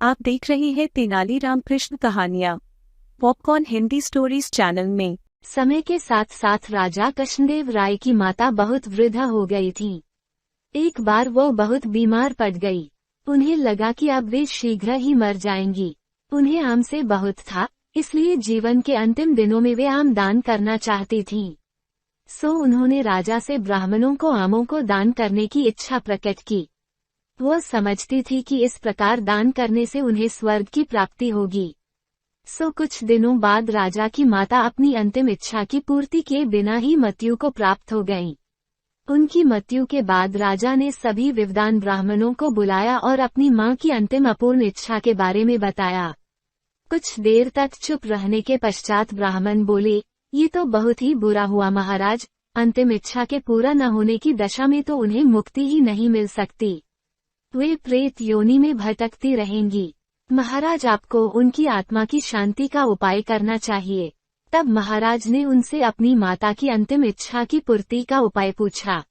आप देख रहे हैं तेनालीराम कृष्ण कहानियाँ पॉपकॉर्न हिंदी स्टोरीज चैनल में। समय के साथ साथ राजा कृष्णदेव राय की माता बहुत वृद्ध हो गई थी। एक बार वो बहुत बीमार पड़ गई। उन्हें लगा कि अब वे शीघ्र ही मर जाएंगी। उन्हें आम से बहुत था, इसलिए जीवन के अंतिम दिनों में वे आम दान करना चाहती थीं। सो उन्होंने राजा से ब्राह्मणों को आमों को दान करने की इच्छा प्रकट की। वह समझती थी कि इस प्रकार दान करने से उन्हें स्वर्ग की प्राप्ति होगी। सो कुछ दिनों बाद राजा की माता अपनी अंतिम इच्छा की पूर्ति किए बिना ही मृत्यु को प्राप्त हो गईं। उनकी मृत्यु के बाद राजा ने सभी विद्वान ब्राह्मणों को बुलाया और अपनी मां की अंतिम अपूर्ण इच्छा के बारे में बताया। कुछ देर तक चुप रहने के पश्चात ब्राह्मण बोले, ये तो बहुत ही बुरा हुआ महाराज। अंतिम इच्छा के पूरा न होने की दशा में तो उन्हें मुक्ति ही नहीं मिल सकती। वे प्रेत योनि में भटकती रहेंगी। महाराज, आपको उनकी आत्मा की शांति का उपाय करना चाहिए। तब महाराज ने उनसे अपनी माता की अंतिम इच्छा की पूर्ति का उपाय पूछा।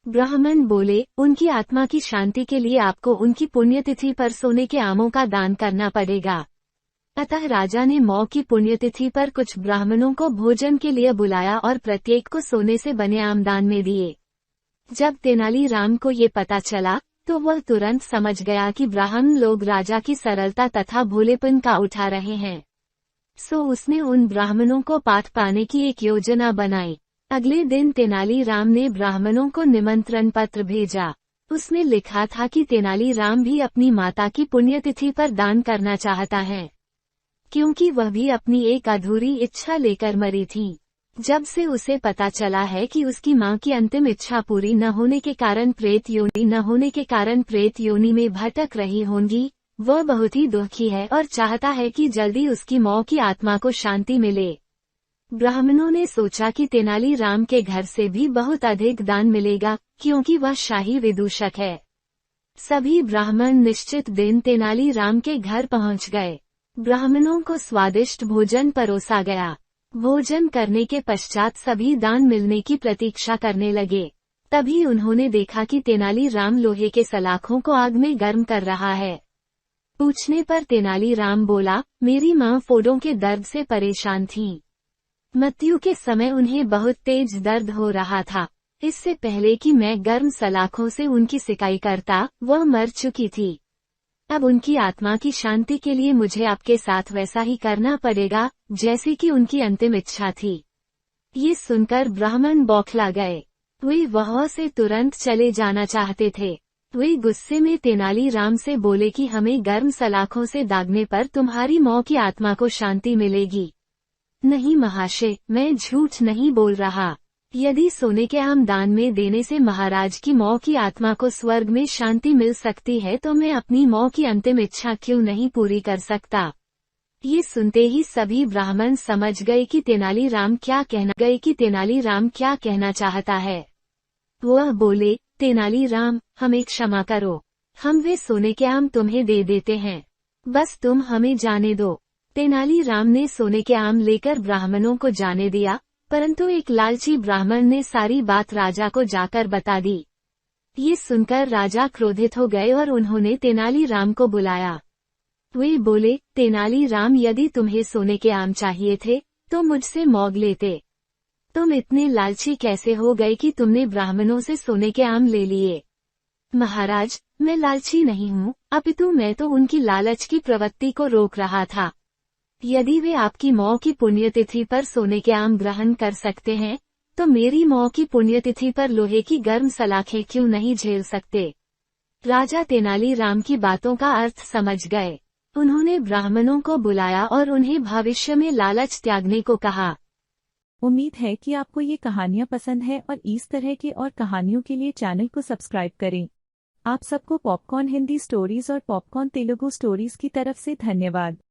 ब्राह्मण बोले, उनकी आत्मा की शांति के लिए आपको उनकी पुण्यतिथि पर सोने के आमों का दान करना पड़ेगा। अतः राजा ने मौ की पुण्यतिथि पर कुछ ब्राह्मणों को भोजन के लिए बुलाया और प्रत्येक को सोने से बने आम दान में दिए। जब तेनालीराम को ये पता चला तो वह तुरंत समझ गया कि ब्राह्मण लोग राजा की सरलता तथा भोलेपन का उठा रहे हैं। सो उसने उन ब्राह्मणों को पाठ पाने की एक योजना बनाई। अगले दिन तेनालीराम ने ब्राह्मणों को निमंत्रण पत्र भेजा। उसमें लिखा था कि तेनालीराम भी अपनी माता की पुण्यतिथि पर दान करना चाहता है, क्योंकि वह भी अपनी एक अधूरी इच्छा लेकर मरी थी। जब से उसे पता चला है कि उसकी मां की अंतिम इच्छा पूरी न होने के कारण प्रेत योनि में भटक रही होंगी, वह बहुत ही दुखी है और चाहता है कि जल्दी उसकी मौ की आत्मा को शांति मिले। ब्राह्मणों ने सोचा कि तेनालीराम के घर से भी बहुत अधिक दान मिलेगा, क्योंकि वह शाही विदूषक है। सभी ब्राह्मण निश्चित दिन तेनालीराम के घर पहुंच गए। ब्राह्मणों को स्वादिष्ट भोजन परोसा गया। भोजन करने के पश्चात सभी दान मिलने की प्रतीक्षा करने लगे। तभी उन्होंने देखा कि तेनालीराम लोहे के सलाखों को आग में गर्म कर रहा है। पूछने पर तेनालीराम बोला, मेरी मां फोड़ों के दर्द से परेशान थीं। मृत्यु के समय उन्हें बहुत तेज दर्द हो रहा था। इससे पहले कि मैं गर्म सलाखों से उनकी सिकाई करता, वह मर चुकी थी। अब उनकी आत्मा की शांति के लिए मुझे आपके साथ वैसा ही करना पड़ेगा, जैसी कि उनकी अंतिम इच्छा थी। ये सुनकर ब्राह्मण बौखला गए। वे वहां से तुरंत चले जाना चाहते थे। वे गुस्से में तेनालीराम से बोले कि हमें गर्म सलाखों से दागने पर तुम्हारी मौ की आत्मा को शांति मिलेगी। नहीं महाशय, मैं झूठ नहीं बोल रहा। यदि सोने के आम दान में देने से महाराज की मौ की आत्मा को स्वर्ग में शांति मिल सकती है, तो मैं अपनी मौ की अंतिम इच्छा क्यों नहीं पूरी कर सकता। ये सुनते ही सभी ब्राह्मण समझ गए कि तेनालीराम क्या कहना चाहता है। वह बोले, तेनालीराम, हमें क्षमा करो। हम वे सोने के आम तुम्हें दे देते हैं, बस तुम हमें जाने दो। तेनालीराम ने सोने के आम लेकर ब्राह्मणों को जाने दिया, परंतु एक लालची ब्राह्मण ने सारी बात राजा को जाकर बता दी। ये सुनकर राजा क्रोधित हो गए और उन्होंने तेनालीराम को बुलाया। वे बोले, तेनालीराम, यदि तुम्हें सोने के आम चाहिए थे तो मुझसे मांग लेते। तुम इतने लालची कैसे हो गए कि तुमने ब्राह्मणों से सोने के आम ले लिए। महाराज, मैं लालची नहीं हूँ, अपितु मैं तो उनकी लालच की प्रवृत्ति को रोक रहा था। यदि वे आपकी मौ की पुण्यतिथि पर सोने के आम ग्रहण कर सकते हैं, तो मेरी मौ की पुण्यतिथि पर लोहे की गर्म सलाखें क्यों नहीं झेल सकते। राजा तेनालीराम की बातों का अर्थ समझ गए। उन्होंने ब्राह्मणों को बुलाया और उन्हें भविष्य में लालच त्यागने को कहा। उम्मीद है कि आपको ये कहानियाँ पसंद है और इस तरह की और कहानियों के लिए चैनल को सब्सक्राइब करें। आप सबको पॉपकॉर्न हिंदी स्टोरीज और पॉपकॉर्न तेलुगु स्टोरीज की तरफ से धन्यवाद।